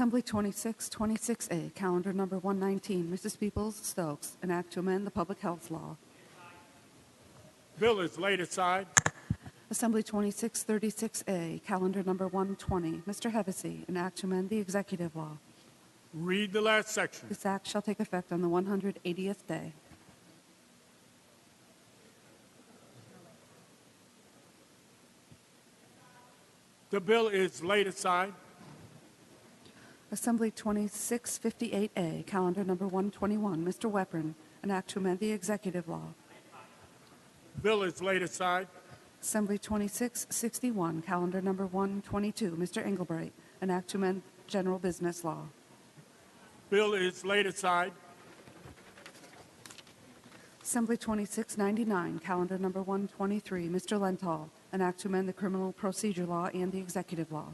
Assembly 2626A, calendar number 119, Mrs. Peoples-Stokes, an act to amend the public health law. Bill is laid aside. Assembly 2636A, calendar number 120, Mr. Hevesy, an act to amend the executive law. Read the last section. This act shall take effect on the 180th day. The bill is laid aside. Assembly 2658A, calendar number 121, Mr. Weprin, an act to amend the executive law. Bill is laid aside. Assembly 2661, calendar number 122, Mr. Engelbright, an act to amend general business law. Bill is laid aside. Assembly 2699, calendar number 123, Mr. Lenthal, an act to amend the criminal procedure law and the executive law.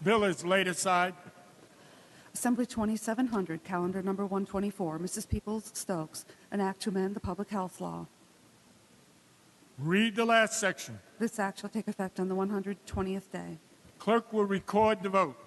Bill is laid aside. Assembly 2700, calendar number 124, Mrs. Peoples-Stokes, an act to amend the public health law. Read the last section. This act shall take effect on the 120th day. Clerk will record the vote.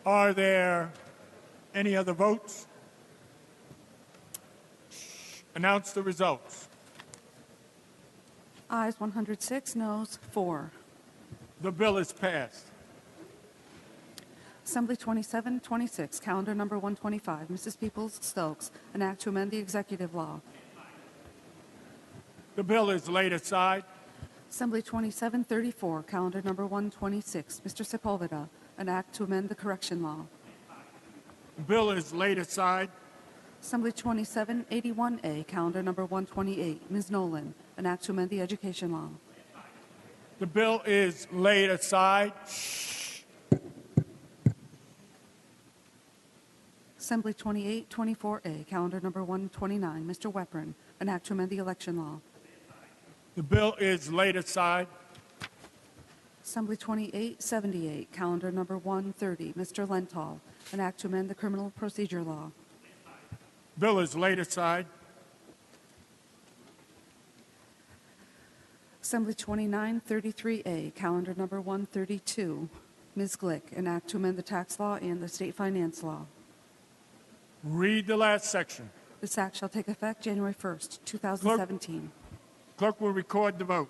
Are there any other votes? Announce the results. Ayes 106, noes 4. The bill is passed. Assembly 2726, calendar number 125, Mrs. Peoples-Stokes, an act to amend the executive law. The bill is laid aside. Assembly 2734, calendar number 126, Mr. Sepulveda, an act to amend the correction law. The bill is laid aside. Assembly 2781A, calendar number 128, Ms. Nolan, an act to amend the education law. The bill is laid aside. Assembly 2824A, calendar number 129, Mr. Weprin, an act to amend the election law. The bill is laid aside. Assembly 2878, calendar number 130, Mr. Lenthal, an act to amend the criminal procedure law. Bill is laid aside. Assembly 2933A, calendar number 132, Ms. Glick, an act to amend the tax law and the state finance law. Read the last section. This act shall take effect January 1st, 2017. Clerk will record the vote.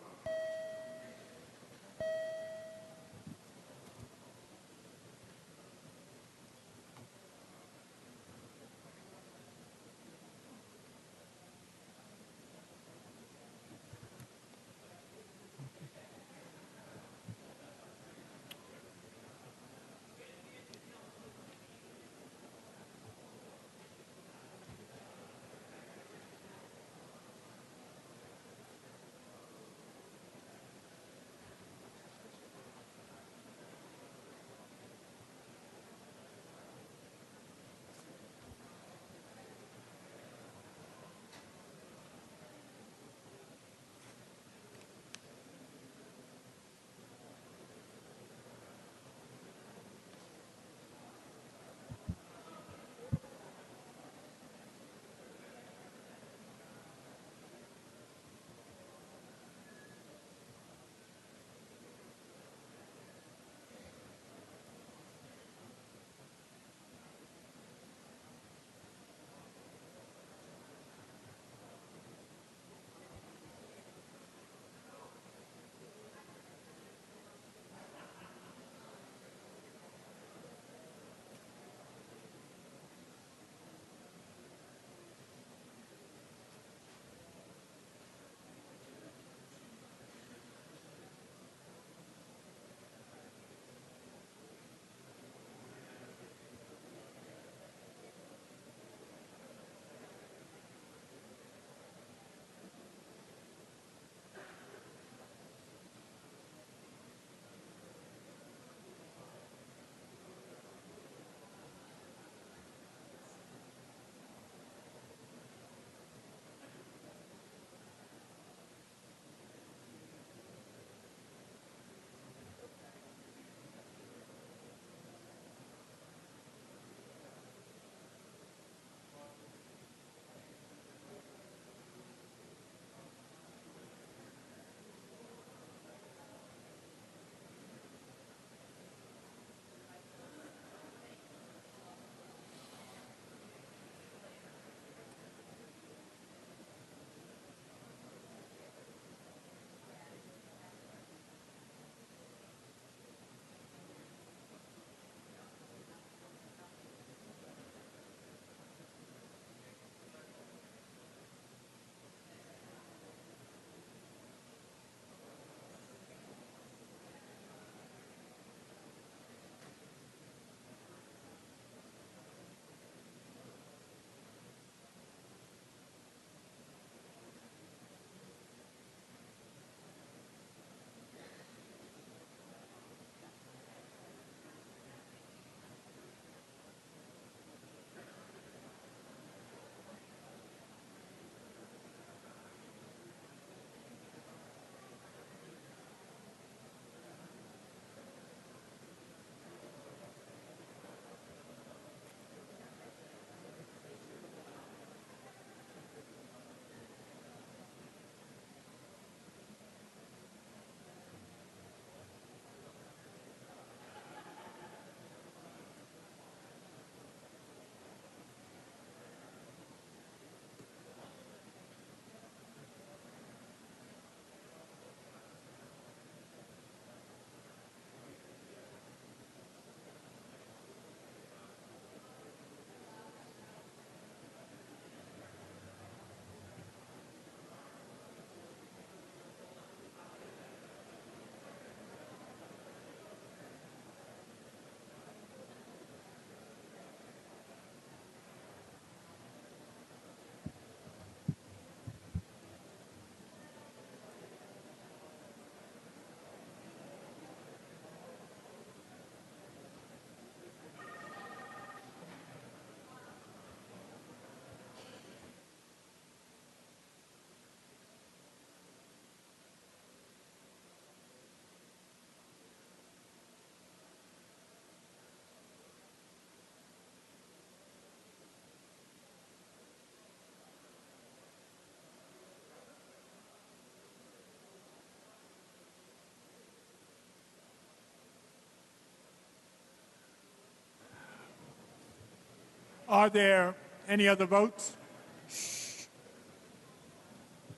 Are there any other votes?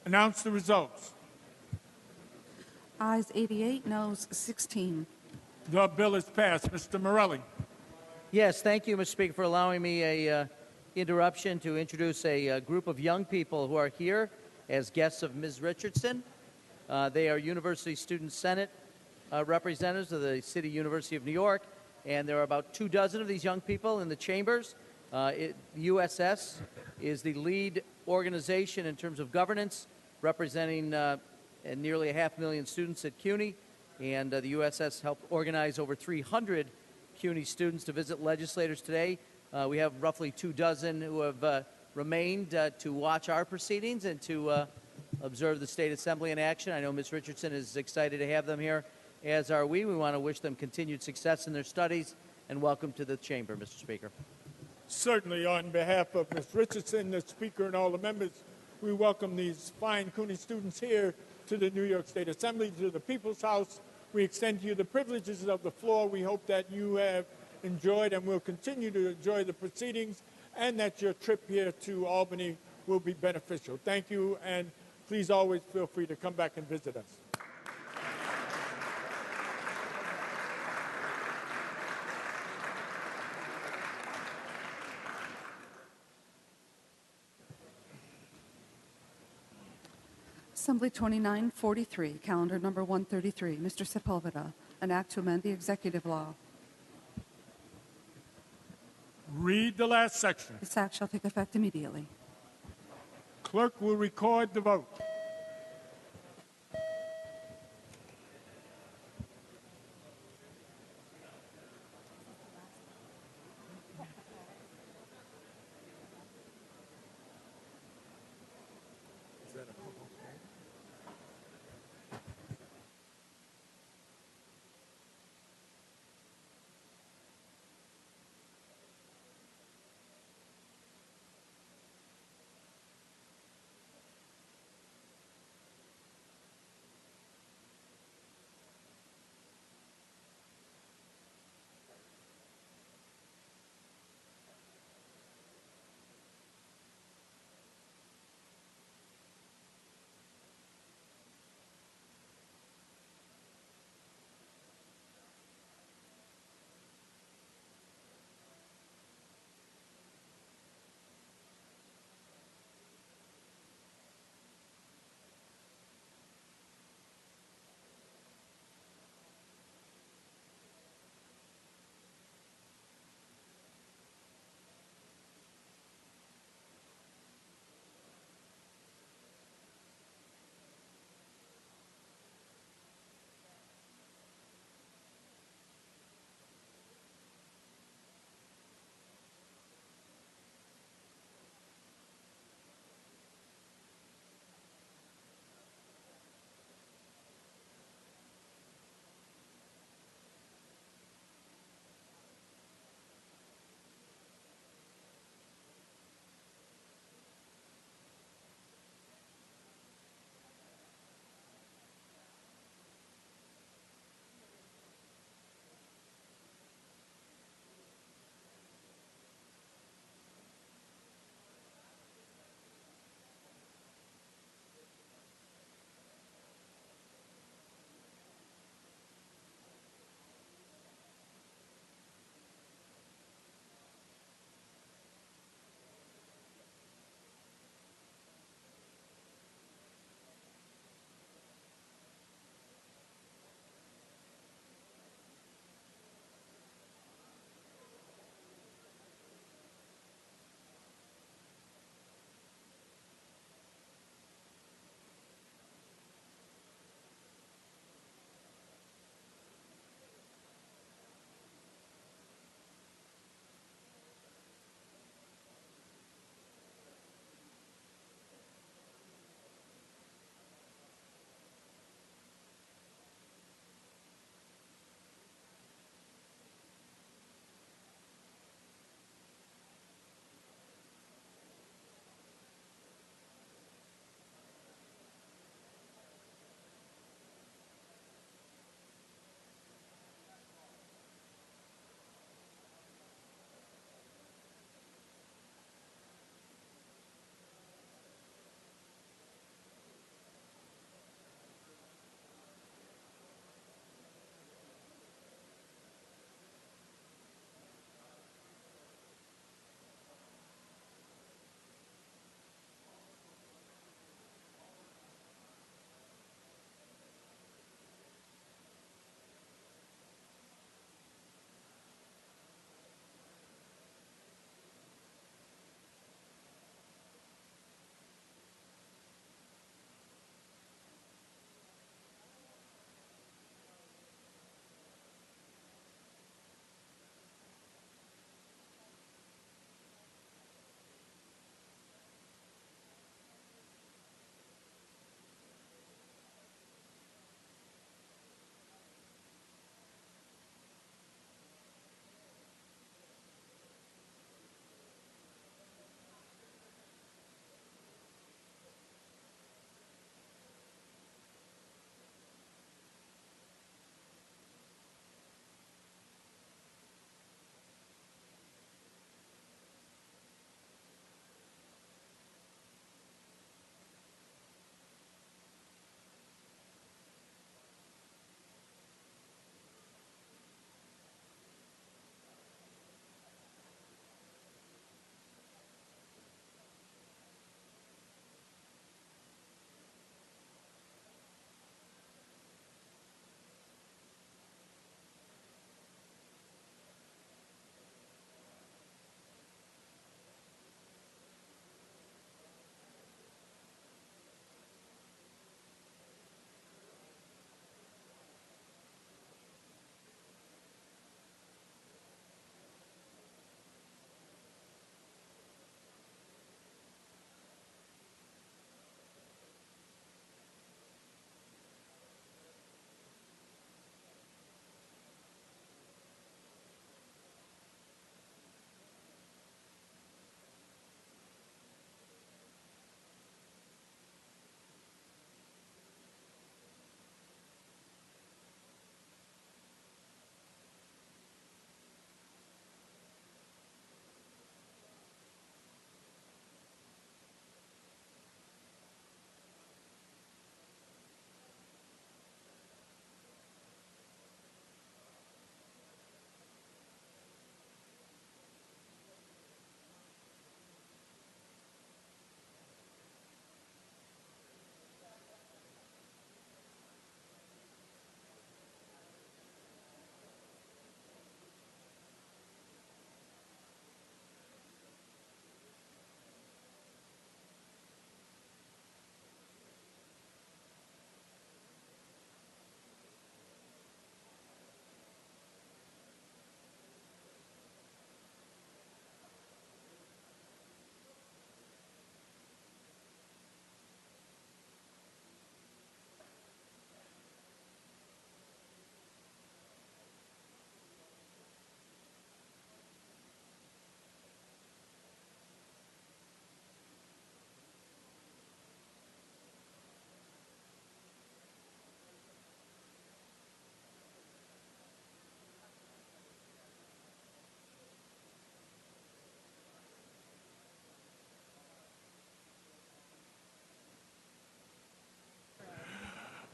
Announce the results. Ayes 88, noes 16. The bill is passed. Mr. Morelli. Yes, thank you, Mr. Speaker, for allowing me a interruption to introduce a group of young people who are here as guests of Ms. Richardson. They are University Student Senate representatives of the City University of New York, and there are about 24 of these young people in the chambers. The USS is the lead organization in terms of governance, representing nearly 500,000 students at CUNY, and the USS helped organize over 300 CUNY students to visit legislators today. We have roughly 24 who have remained to watch our proceedings and to observe the State Assembly in action. I know Ms. Richardson is excited to have them here, as are we. We want to wish them continued success in their studies and welcome to the chamber, Mr. Speaker. Certainly, on behalf of Ms. Richardson, the Speaker, and all the members, we welcome these fine CUNY students here to the New York State Assembly, to the People's House. We extend to you the privileges of the floor. We hope that you have enjoyed and will continue to enjoy the proceedings, and that your trip here to Albany will be beneficial. Thank you, and please always feel free to come back and visit us. Assembly 2943, calendar number 133. Mr. Sepulveda, an act to amend the executive law. Read the last section. This act shall take effect immediately. Clerk will record the vote.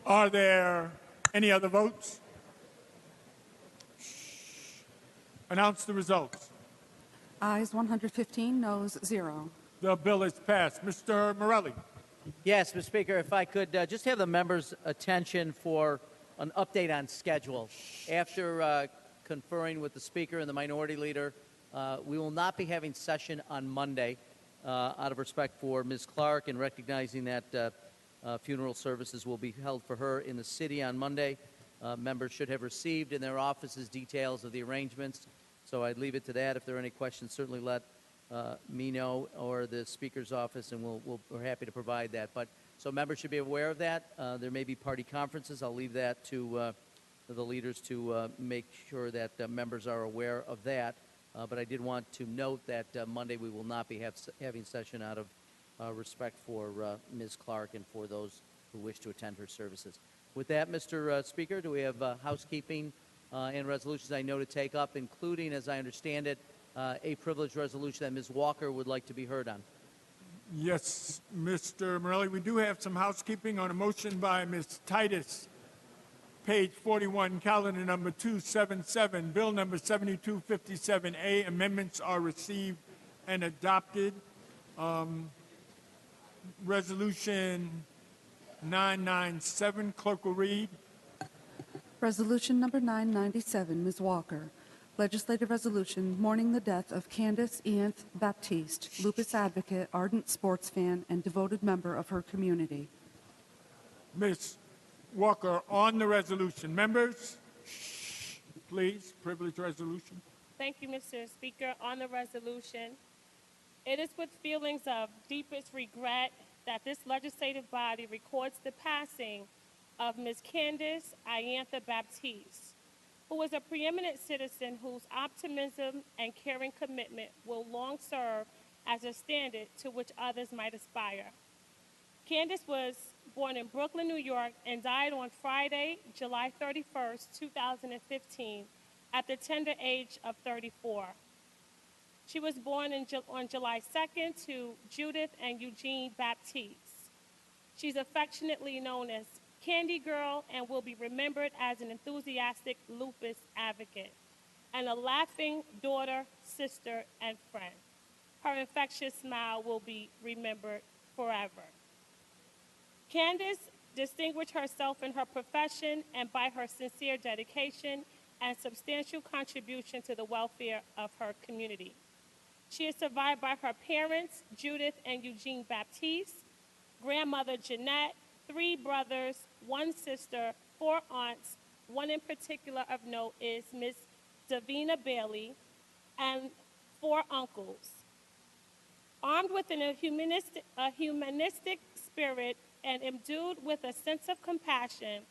Are there any other votes? Announce the results. Ayes 115, noes 0. The bill is passed. Mr. Morelli. Yes, Mr. Speaker, if I could just have the members' attention for an update on schedule. After conferring with the Speaker and the Minority Leader, we will not be having session on Monday out of respect for Ms. Clark and recognizing that funeral services will be held for her in the city on Monday. Members should have received in their offices details of the arrangements, so I'd leave it to that. If there are any questions, certainly let me know or the Speaker's office, and we're happy to provide that. But so members should be aware of that. There may be party conferences. I'll leave that to the leaders to make sure that members are aware of that. But I did want to note that Monday we will not be having session out of respect for Ms. Clark and for those who wish to attend her services. With that, Mr. Speaker, do we have housekeeping and resolutions I know to take up, including, as I understand it, a privileged resolution that Ms. Walker would like to be heard on? Yes, Mr. Morelli, we do have some housekeeping on a motion by Ms. Titus, page 41, calendar number 277, bill number 7257A. Amendments are received and adopted. Resolution 997, clerk will read. Resolution number 997, Ms. Walker. Legislative resolution mourning the death of Candace Ianth Baptiste, lupus advocate, ardent sports fan, and devoted member of her community. Ms. Walker, on the resolution. Members, please, privilege resolution. Thank you, Mr. Speaker. On the resolution, it is with feelings of deepest regret that this legislative body records the passing of Ms. Candace Iantha Baptiste, who was a preeminent citizen whose optimism and caring commitment will long serve as a standard to which others might aspire. Candace was born in Brooklyn, New York, and died on Friday, July 31st, 2015, at the tender age of 34. She was born on July 2nd to Judith and Eugene Baptiste. She's affectionately known as Candy Girl and will be remembered as an enthusiastic lupus advocate and a laughing daughter, sister, and friend. Her infectious smile will be remembered forever. Candace distinguished herself in her profession and by her sincere dedication and substantial contribution to the welfare of her community. She is survived by her parents, Judith and Eugene Baptiste, grandmother Jeanette, 3 brothers, 1 sister, 4 aunts. One in particular of note is Miss Davina Bailey, and 4 uncles. Armed with a humanistic spirit and imbued with a sense of compassion,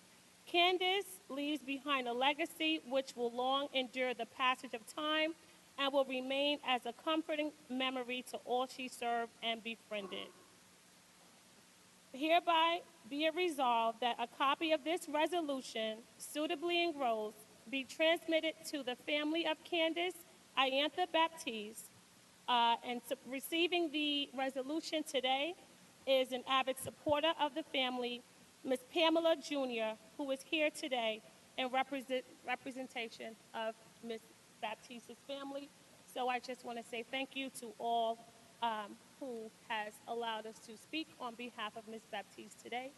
Candace leaves behind a legacy which will long endure the passage of time and will remain as a comforting memory to all she served and befriended. Hereby be it resolved that a copy of this resolution, suitably engrossed, be transmitted to the family of Candace Iantha Baptiste. Receiving the resolution today is an avid supporter of the family, Ms. Pamela Jr., who is here today in representation of Ms. Baptiste's family. So I just want to say thank you to all who has allowed us to speak on behalf of Ms. Baptiste today.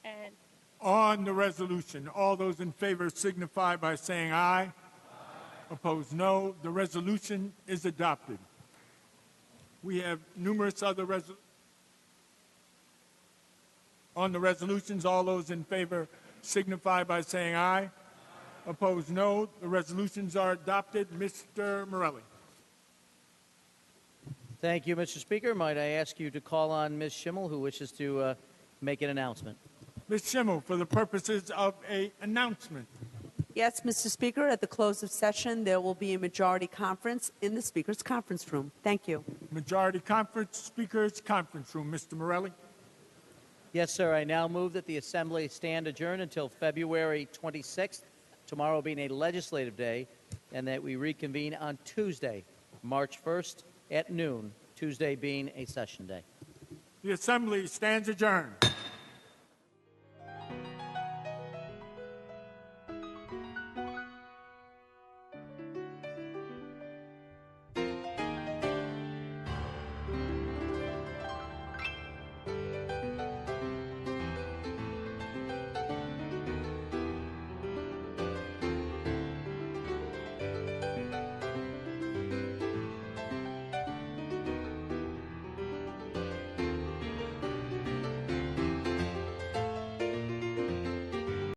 And on the resolution, all those in favor signify by saying aye. Aye. Opposed, no. The resolution is adopted. We have numerous other resolutions. On the resolutions, all those in favor signify by saying aye. Aye. Opposed, no. The resolutions are adopted. Mr. Morelli. Thank you, Mr. Speaker. Might I ask you to call on Ms. Schimmel, who wishes to make an announcement? Ms. Schimmel, for the purposes of an announcement. Yes, Mr. Speaker, at the close of session, there will be a majority conference in the Speaker's conference room. Thank you. Majority conference, Speaker's conference room. Mr. Morelli. Yes, sir. I now move that the Assembly stand adjourned until February 26th, tomorrow being a legislative day, and that we reconvene on Tuesday, March 1st at noon, Tuesday being a session day. The Assembly stands adjourned.